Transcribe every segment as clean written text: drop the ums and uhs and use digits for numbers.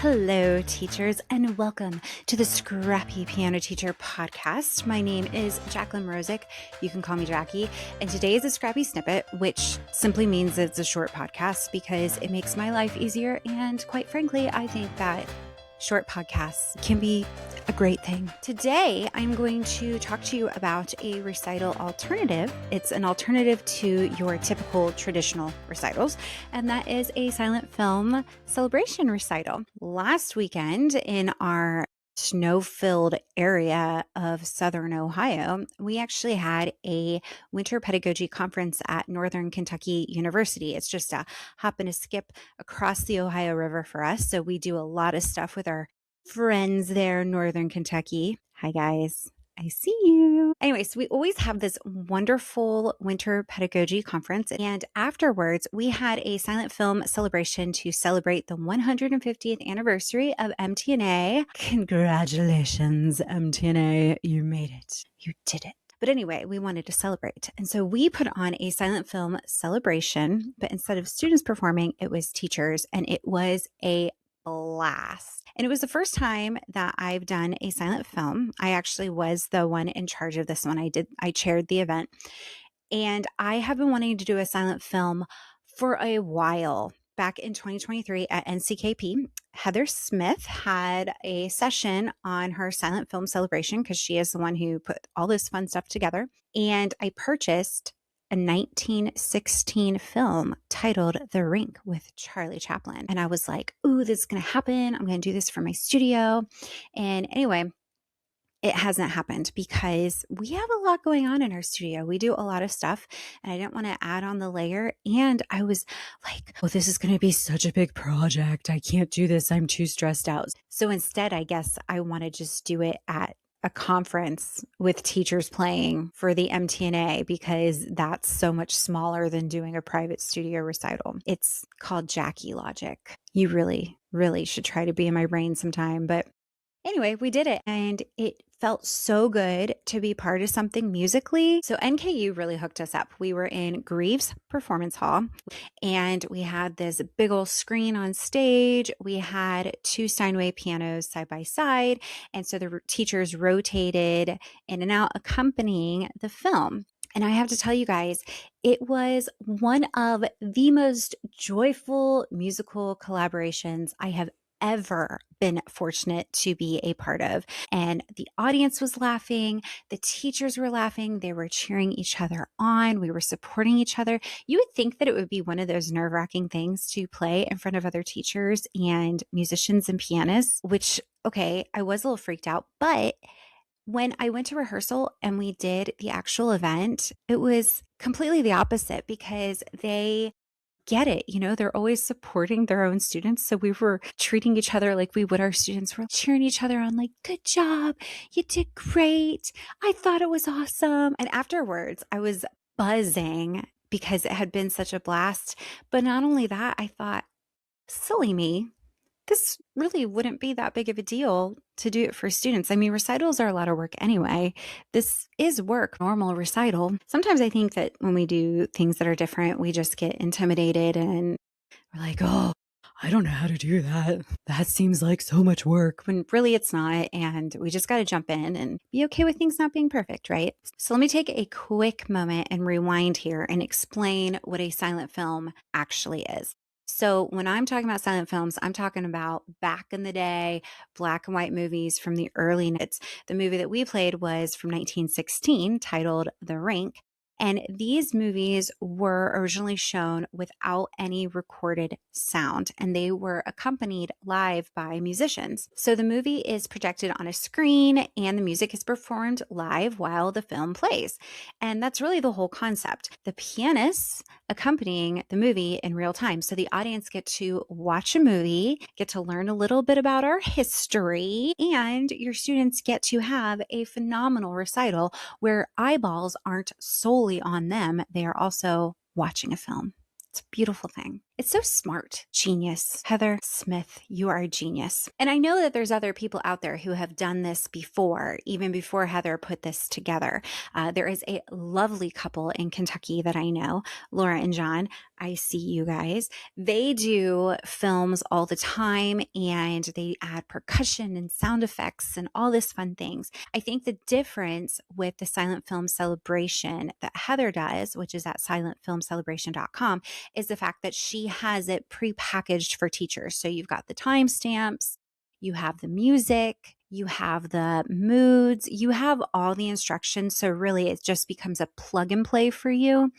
Hello, teachers, and welcome to the Scrappy Piano Teacher podcast. My name is Jacqueline Rosick. You can call me Jackie. And today is a Scrappy snippet, which simply means it's a short podcast because it makes my life easier. And quite frankly, I think that short podcasts can be a great thing. Today, I'm going to talk to you about a recital alternative. It's an alternative to your typical traditional recitals, and that is a silent film celebration recital. Last weekend in our snow-filled area of Southern Ohio, we actually had a winter pedagogy conference at Northern Kentucky University. It's just a hop and a skip across the Ohio River for us. So we do a lot of stuff with our friends there in Northern Kentucky. Hi, guys. I see you. Anyways, we always have this wonderful winter pedagogy conference. And afterwards, we had a silent film celebration to celebrate the 150th anniversary of MTNA. Congratulations, MTNA. You made it. You did it. But anyway, we wanted to celebrate. And so we put on a silent film celebration, but instead of students performing, it was teachers, and it was a blast. And it was the first time that I've done a silent film. I actually was the one in charge of this one. I chaired the event. And I have been wanting to do a silent film for a while. Back in 2023 at NCKP, Heather Smith had a session on her silent film celebration because she is the one who put all this fun stuff together. And I purchased a 1916 film titled The Rink with Charlie Chaplin. And I was like, ooh, this is going to happen. I'm going to do this for my studio. And anyway, it hasn't happened because we have a lot going on in our studio. We do a lot of stuff and I didn't want to add on the layer. And I was like, oh, this is going to be such a big project. I can't do this. I'm too stressed out. So instead, I guess I want to just do it at a conference with teachers playing for the MTNA because that's so much smaller than doing a private studio recital. It's called Jackie Logic. You really, really should try to be in my brain sometime. But anyway, we did it and it felt so good to be part of something musically. So NKU really hooked us up. We were in Greaves Performance Hall and we had this big old screen on stage. We had two Steinway pianos side by side. And so the teachers rotated in and out accompanying the film. And I have to tell you guys, it was one of the most joyful musical collaborations I have ever been fortunate to be a part of. And the audience was laughing. The teachers were laughing. They were cheering each other on. We were supporting each other. You would think that it would be one of those nerve-wracking things to play in front of other teachers and musicians and pianists, which, okay, I was a little freaked out, but when I went to rehearsal and we did the actual event, it was completely the opposite because they get it. You know, they're always supporting their own students. So we were treating each other like we would our students. We're cheering each other on like, good job. You did great. I thought it was awesome. And afterwards, I was buzzing because it had been such a blast. But not only that, I thought, silly me. This really wouldn't be that big of a deal to do it for students. I mean, recitals are a lot of work anyway. This is work, normal recital. Sometimes I think that when we do things that are different, we just get intimidated and we're like, oh, I don't know how to do that. That seems like so much work. When really it's not. And we just got to jump in and be okay with things not being perfect, right? So let me take a quick moment and rewind here and explain what a silent film actually is. So when I'm talking about silent films, I'm talking about back in the day, black and white movies from the early 90s. The movie that we played was from 1916 titled The Rink. And these movies were originally shown without any recorded sound, and they were accompanied live by musicians. So the movie is projected on a screen, and the music is performed live while the film plays. And that's really the whole concept. The pianists accompanying the movie in real time. So the audience get to watch a movie, get to learn a little bit about our history, and your students get to have a phenomenal recital where eyeballs aren't solely on them. They are also watching a film. It's a beautiful thing. It's so smart. Genius. Heather Smith, you are a genius. And I know that there's other people out there who have done this before, even before Heather put this together. There is a lovely couple in Kentucky that I know, Laura and John. I see you guys. They do films all the time and they add percussion and sound effects and all this fun things. I think the difference with the silent film celebration that Heather does, which is at silentfilmcelebration.com, is the fact that she has it prepackaged for teachers. So you've got the timestamps, you have the music, you have the moods, you have all the instructions. So really it just becomes a plug and play for you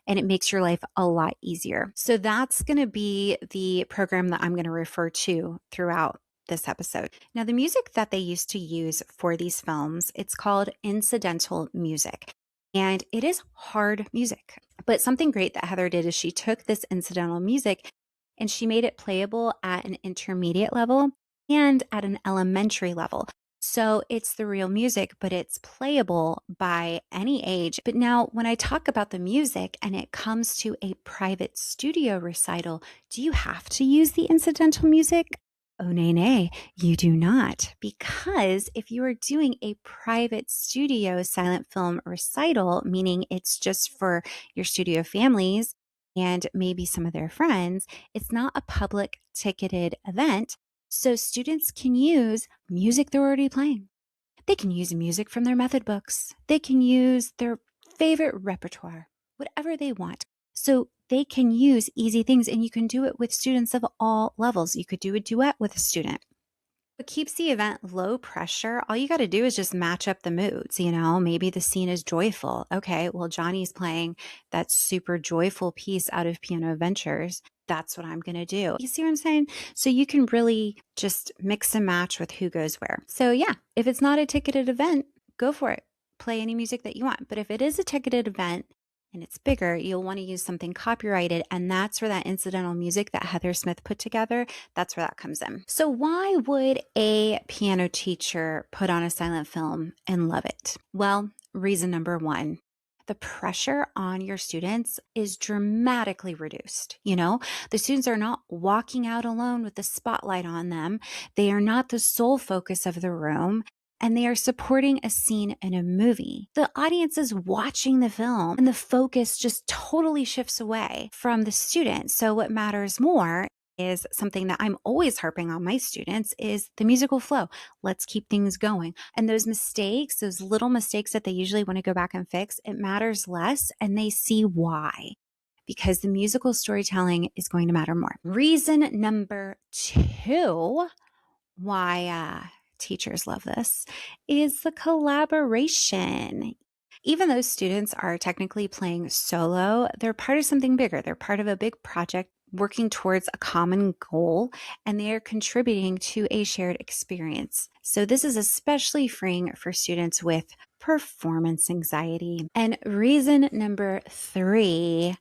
and it makes your life a lot easier. So that's going to be the program that I'm going to refer to throughout this episode. Now, the music that they used to use for these films, it's called incidental music. And it is hard music. But something great that Heather did is she took this incidental music and she made it playable at an intermediate level and at an elementary level. So it's the real music, but it's playable by any age. But now when I talk about the music and it comes to a private studio recital, do you have to use the incidental music? Oh, nay, you do not. Because if you are doing a private studio silent film recital, meaning it's just for your studio families and maybe some of their friends, it's not a public ticketed event. So students can use music they're already playing. They can use music from their method books. They can use their favorite repertoire, whatever they want. So they can use easy things and you can do it with students of all levels. You could do a duet with a student. What keeps the event low pressure, all you got to do is just match up the moods. Maybe the scene is joyful. Okay, well, Johnny's playing that super joyful piece out of Piano Adventures. That's what I'm going to do. You see what I'm saying? So you can really just mix and match with who goes where. So yeah, if it's not a ticketed event, go for it. Play any music that you want. But if it is a ticketed event, and it's bigger, you'll want to use something copyrighted. And that's where that incidental music that Heather Smith put together, that's where that comes in. So why would a piano teacher put on a silent film and love it? Well, reason number one, the pressure on your students is dramatically reduced. The students are not walking out alone with the spotlight on them. They are not the sole focus of the room. And they are supporting a scene in a movie. The audience is watching the film and the focus just totally shifts away from the student. So what matters more is something that I'm always harping on my students is the musical flow. Let's keep things going. And those mistakes, those little mistakes that they usually want to go back and fix, it matters less and they see why. Because the musical storytelling is going to matter more. Reason number two, why teachers love this, is the collaboration. Even though students are technically playing solo, they're part of something bigger. They're part of a big project working towards a common goal, and they are contributing to a shared experience. So this is especially freeing for students with performance anxiety. And reason number three,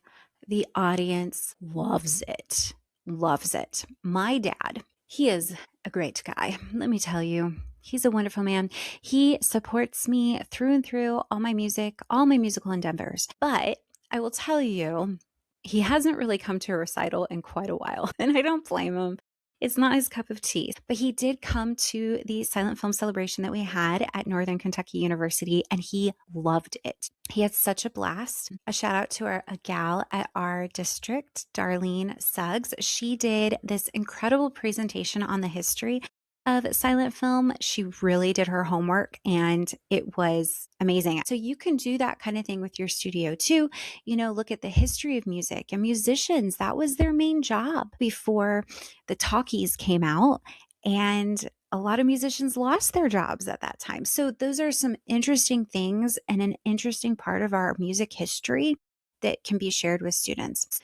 the audience loves it. Loves it. My dad, he is a great guy. Let me tell you, he's a wonderful man. He supports me through and through all my music, all my musical endeavors. But I will tell you, he hasn't really come to a recital in quite a while, and I don't blame him. It's not his cup of tea, but he did come to the silent film celebration that we had at Northern Kentucky University, and he loved it. He had such a blast. A shout out to a gal at our district, Darlene Suggs. She did this incredible presentation on the history of silent film. She really did her homework and it was amazing. So you can do that kind of thing with your studio too. Look at the history of music and musicians. That was their main job before the talkies came out. And a lot of musicians lost their jobs at that time. So those are some interesting things and an interesting part of our music history that can be shared with students.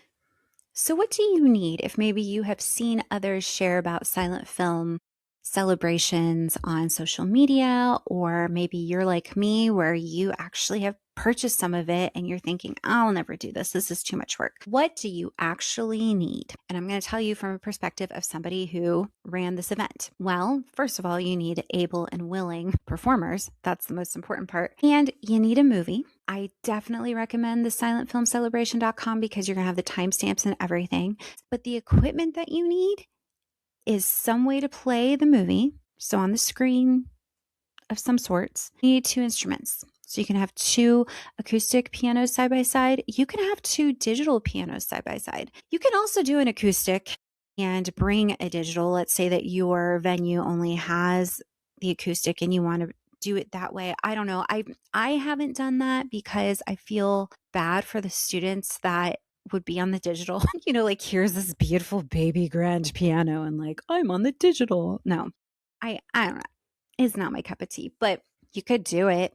So what do you need if maybe you have seen others share about silent film celebrations on social media, or maybe you're like me where you actually have purchased some of it and you're thinking, I'll never do this. This is too much work. What do you actually need? And I'm going to tell you from a perspective of somebody who ran this event. Well, first of all, you need able and willing performers. That's the most important part. And you need a movie. I definitely recommend the silentfilmcelebration.com because you're going to have the timestamps and everything. But the equipment that you need is some way to play the movie. So on the screen of some sorts, you need 2 instruments. So you can have 2 acoustic pianos side by side. You can have 2 digital pianos side by side. You can also do an acoustic and bring a digital. Let's say that your venue only has the acoustic and you want to do it that way. I don't know. I haven't done that because I feel bad for the students that would be on the digital. Like here's this beautiful baby grand piano and like I'm on the digital. No, I don't know. It's not my cup of tea, but you could do it.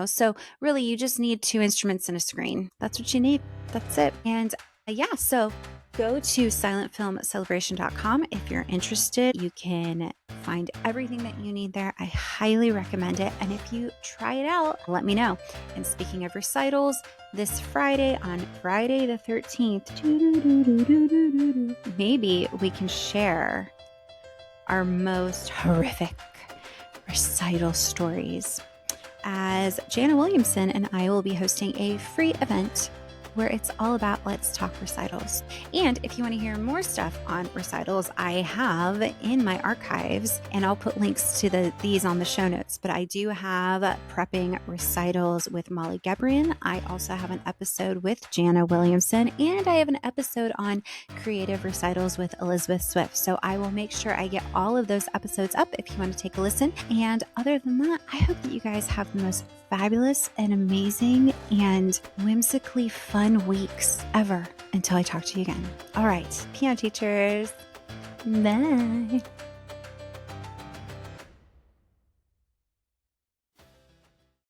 So really you just need 2 instruments and a screen. That's what you need. That's it. And so go to silentfilmcelebration.com. If you're interested, you can find everything that you need there. I highly recommend it. And if you try it out, let me know. And speaking of recitals, this Friday, on Friday the 13th, maybe we can share our most horrific recital stories, as Jana Williamson and I will be hosting a free event where it's all about Let's Talk Recitals. And if you want to hear more stuff on recitals, I have in my archives, and I'll put links to these on the show notes, but I do have Prepping Recitals with Molly Gebrian. I also have an episode with Jana Williamson, and I have an episode on Creative Recitals with Elizabeth Swift. So I will make sure I get all of those episodes up if you want to take a listen. And other than that, I hope that you guys have the most fabulous and amazing and whimsically fun weeks ever until I talk to you again. All right, piano teachers, bye.